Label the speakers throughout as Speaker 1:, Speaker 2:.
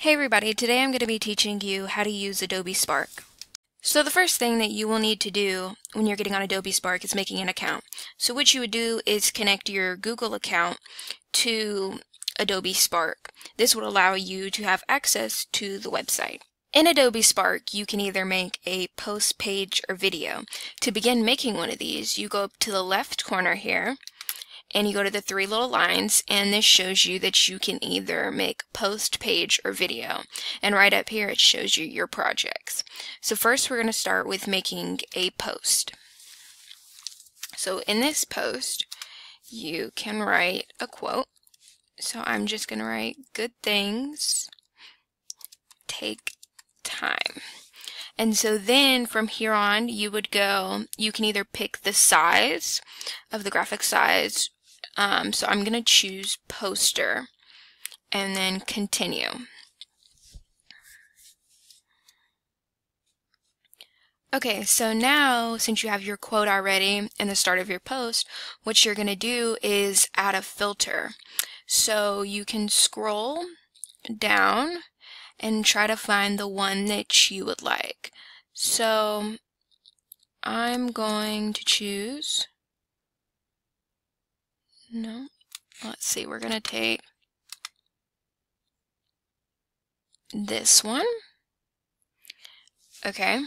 Speaker 1: Hey everybody, today I'm going to be teaching you how to use Adobe Spark. So the first thing that you will need to do when you're getting on Adobe Spark is making an account. So what you would do is connect your Google account to Adobe Spark. This would allow you to have access to the website. In Adobe Spark, you can either make a post, page, or video. To begin making one of these, you go up to the left corner here, and you go to the three little lines, and this shows you that you can either make post, page, or video. And right up here it shows you your projects. So first we're going to start with making a post. So in this post you can write a quote. So I'm just going to write, "Good things take time." And so then from here on you can either pick the size of the graphic size. So I'm going to choose poster and then continue. Okay, so now since you have your quote already and the start of your post, what you're going to do is add a filter. So you can scroll down and try to find the one that you would like. So I'm going to choose, let's see, we're going to take this one. Okay,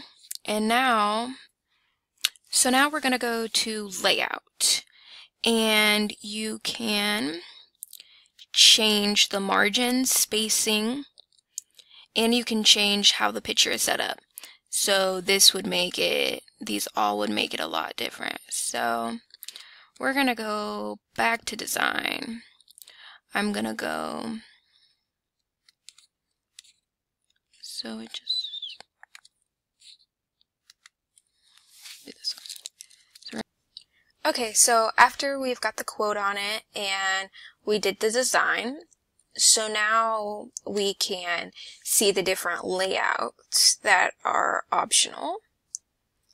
Speaker 1: and now we're going to go to layout, and you can change the margin, spacing, and you can change how the picture is set up. So these all would make it a lot different. So we're going to go back to design. I'm going to go, so it just, do this one. Okay, so after we've got the quote on it and we did the design, so now we can see the different layouts that are optional.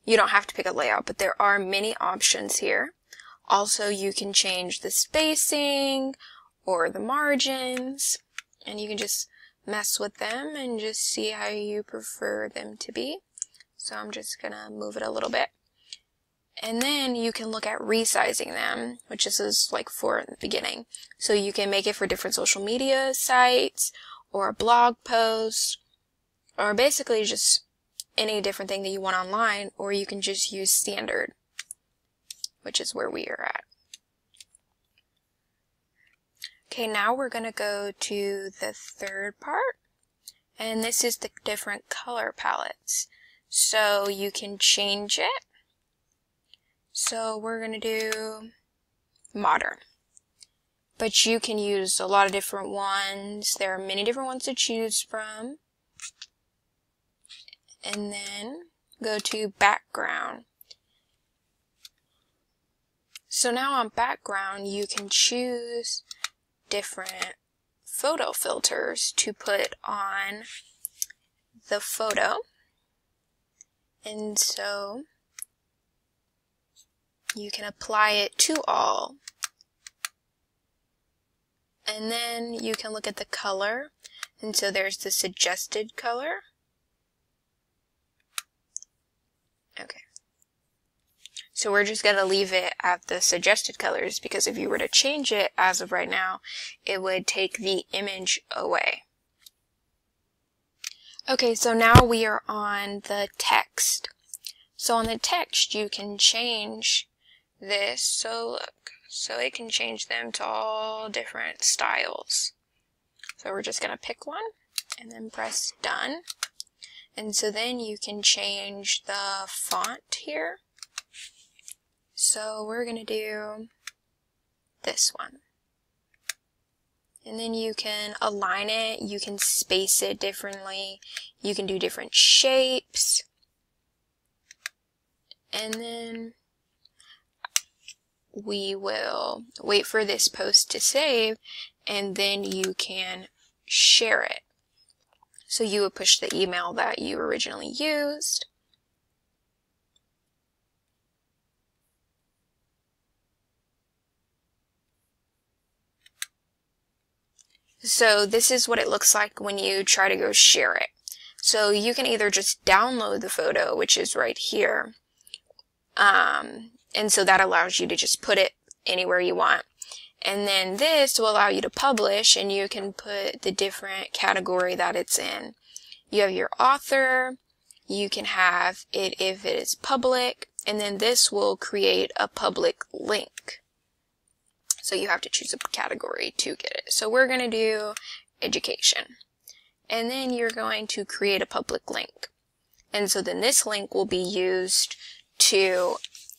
Speaker 1: You don't have to pick a layout, but there are many options here. Also, you can change the spacing or the margins, and you can just mess with them and just see how you prefer them to be. So I'm just gonna move it a little bit. And then you can look at resizing them, which this is like for in the beginning. So you can make it for different social media sites or a blog post, or basically just any different thing that you want online, or you can just use standard, which is where we are at. Okay, now we're going to go to the third part, and this is the different color palettes. So you can change it. So we're going to do modern. But you can use a lot of different ones. There are many different ones to choose from. And then go to background. So now on background, you can choose different photo filters to put on the photo. And so you can apply it to all. And then you can look at the color. And so there's the suggested color. Okay. So we're just going to leave it at the suggested colors, because if you were to change it as of right now, it would take the image away. Okay, so now we are on the text. So on the text, you can change this. So look, so it can change them to all different styles. So we're just going to pick one and then press done. And so then you can change the font here. So we're going to do this one. And then you can align it, you can space it differently, you can do different shapes. And then we will wait for this post to save, and then you can share it. So you would push the email that you originally used. So this is what it looks like when you try to go share it. So you can either just download the photo, which is right here, and so that allows you to just put it anywhere you want. And then this will allow you to publish, and you can put the different category that it's in. You have your author, you can have it if it is public, and then this will create a public link. So you have to choose a category to get it. So we're going to do education. And then you're going to create a public link. And so then this link will be used to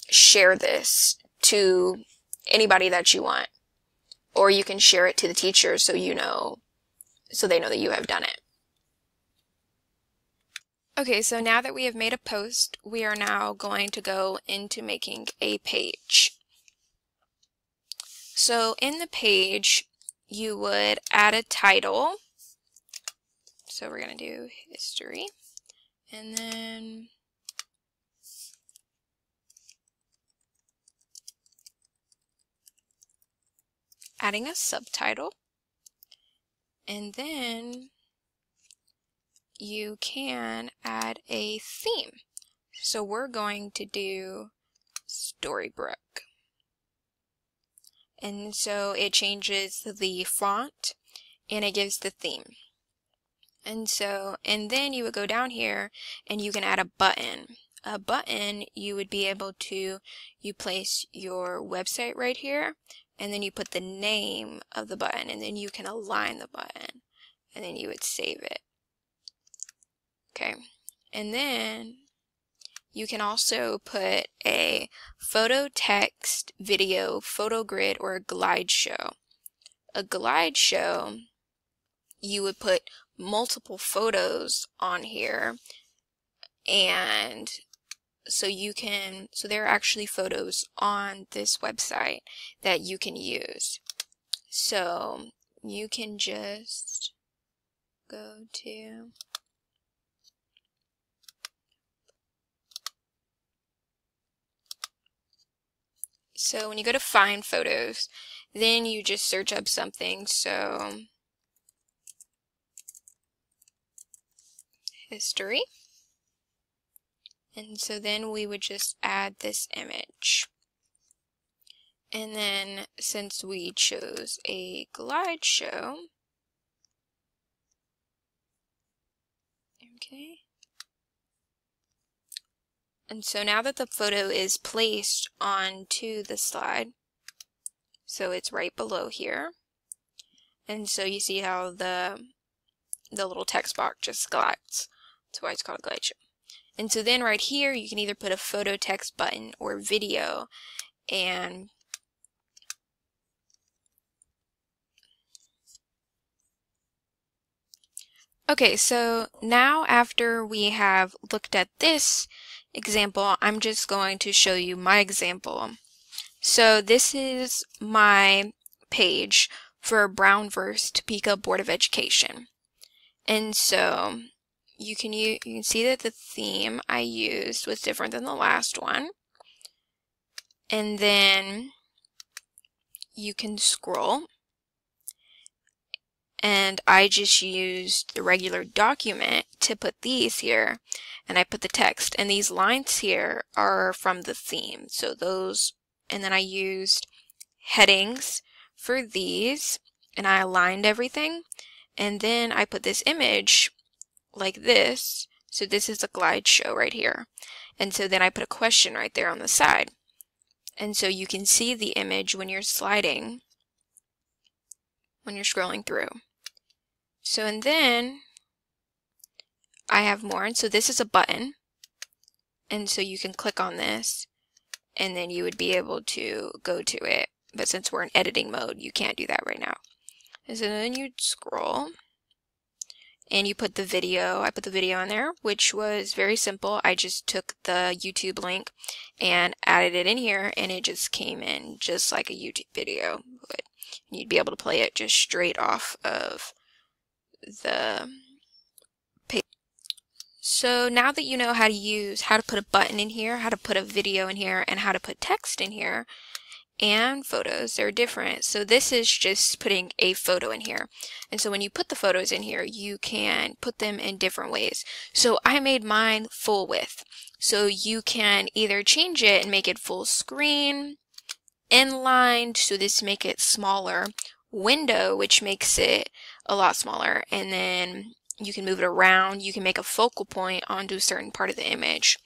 Speaker 1: share this to anybody that you want. Or you can share it to the teacher so they know that you have done it. Okay, so now that we have made a post, we are now going to go into making a page. So in the page, you would add a title. So we're going to do history. And then adding a subtitle. And then you can add a theme. So we're going to do Storybook. And so it changes the font and it gives the theme. And then you would go down here and you can add a button. A button, you would be able to, you place your website right here, and then you put the name of the button, and then you can align the button, and then you would save it. Okay, and then you can also put a photo, text, video, photo grid, or a glide show. A glide show, you would put multiple photos on here, and so there are actually photos on this website that you can use. So you can just go to So when you go to find photos, then you just search up something. So history. And so then we would just add this image. And then since we chose a glide show, okay. And so now that the photo is placed onto the slide, so it's right below here. And so you see how the little text box just glides. That's why it's called a glide show. And so then right here, you can either put a photo, text button, or video. And okay, so now after we have looked at this example, I'm just going to show you my example. So this is my page for Brown vs. Topeka Board of Education. And so you can see that the theme I used was different than the last one. And then you can scroll. And I just used the regular document to put these here, and I put the text, and these lines here are from the theme. So those, and then I used headings for these, and I aligned everything, and then I put this image like this. So this is a glide show right here. And so then I put a question right there on the side. And so you can see the image when you're sliding, when you're scrolling through. So, and then I have more, and so this is a button, and so you can click on this, and then you would be able to go to it, but since we're in editing mode, you can't do that right now. And so then you'd scroll, and you put the video. I put the video in there, which was very simple. I just took the YouTube link and added it in here, and it just came in just like a YouTube video would. And you'd be able to play it just straight off of the page. So now that you know how to put a button in here, how to put a video in here, and how to put text in here, and photos, they're different. So this is just putting a photo in here. And so when you put the photos in here, you can put them in different ways. So I made mine full width. So you can either change it and make it full screen, inlined, so this make it smaller, window, which makes it a lot smaller, and then you can move it around. You can make a focal point onto a certain part of the image.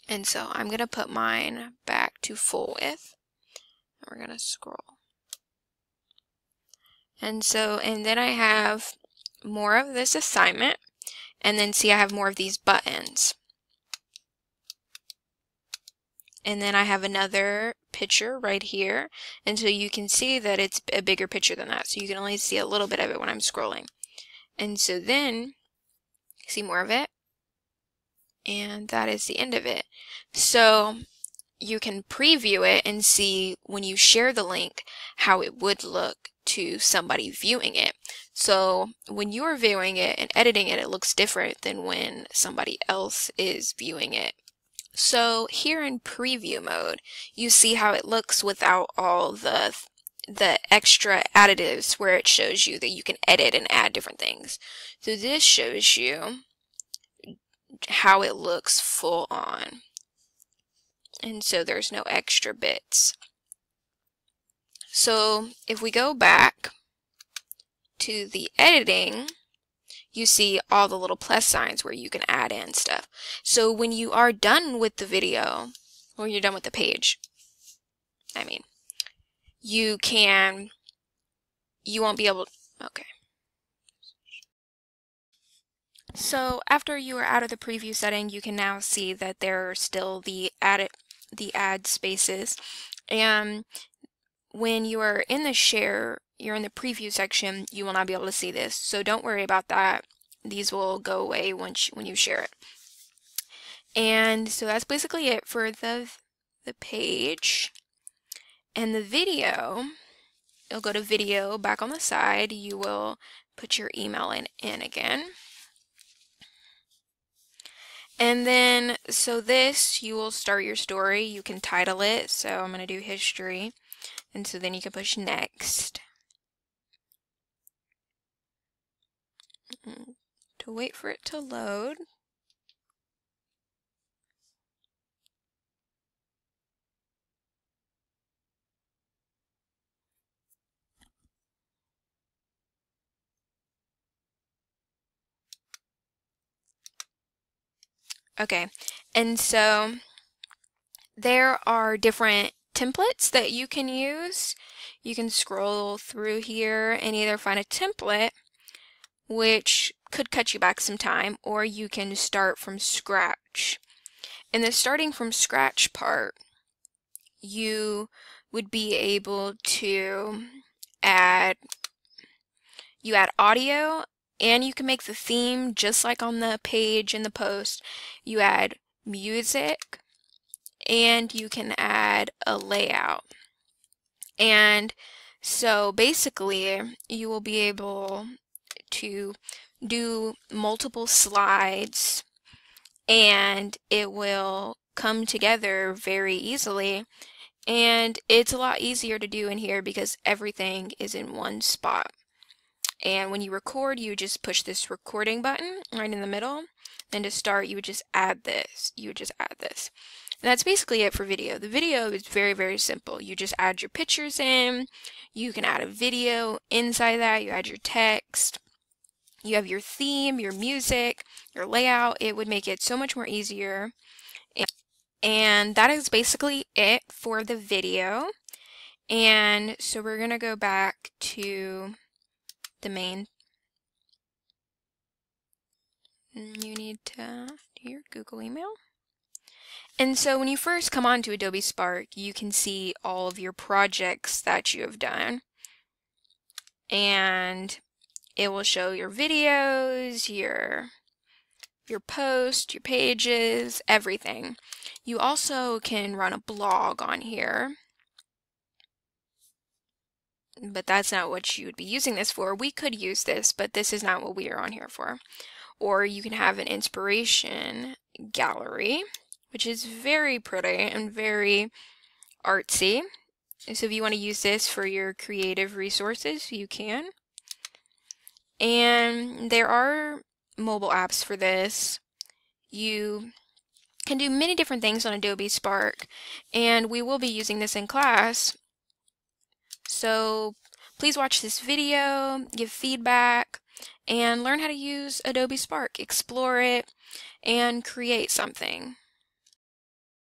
Speaker 1: And so I'm going to put mine back to full width. We're going to scroll. And then I have more of this assignment, and then see I have more of these buttons. And then I have another picture right here, and so you can see that it's a bigger picture than that, so you can only see a little bit of it when I'm scrolling. And so then, see more of it, and that is the end of it. So you can preview it and see when you share the link how it would look to somebody viewing it. So when you're viewing it and editing it, it looks different than when somebody else is viewing it. So here in preview mode, you see how it looks without all the extra additives where it shows you that you can edit and add different things. So this shows you how it looks full on. And so there's no extra bits. So if we go back to the editing, you see all the little plus signs where you can add in stuff. So when you are done with the video, or you're done with the page, you won't be able, okay. So after you are out of the preview setting, you can now see that there are still the add spaces. And when you are in the share, you're in the preview section, you will not be able to see this. So don't worry about that. These will go away when you share it. And so that's basically it for the page. And the video, you'll go to video back on the side. You will put your email in again. And then, so this, you will start your story. You can title it. So I'm going to do history. And so then you can push next. To wait for it to load. Okay, and so there are different templates that you can use. You can scroll through here and either find a template, which could cut you back some time, or you can start from scratch. In the starting from scratch part, you would be able to add audio, and you can make the theme just like on the page in the post. You add music, and you can add a layout. And so basically you will be able to do multiple slides, and it will come together very easily. And it's a lot easier to do in here because everything is in one spot. And when you record, you just push this recording button right in the middle. And to start, you would just add this. And that's basically it for video. The video is very, very simple. You just add your pictures in. You can add a video inside that. You add your text. You have your theme, your music, your layout. It would make it so much more easier. And that is basically it for the video. And so we're going to go back to the main. You need to do your Google email. And so when you first come onto Adobe Spark, you can see all of your projects that you have done. And it will show your videos, your posts, your pages, everything. You also can run a blog on here. But that's not what you would be using this for. We could use this, but this is not what we are on here for. Or you can have an inspiration gallery, which is very pretty and very artsy. So if you want to use this for your creative resources, you can. And there are mobile apps for this. You can do many different things on Adobe Spark, and we will be using this in class. So please watch this video, give feedback, and learn how to use Adobe Spark. Explore it and create something.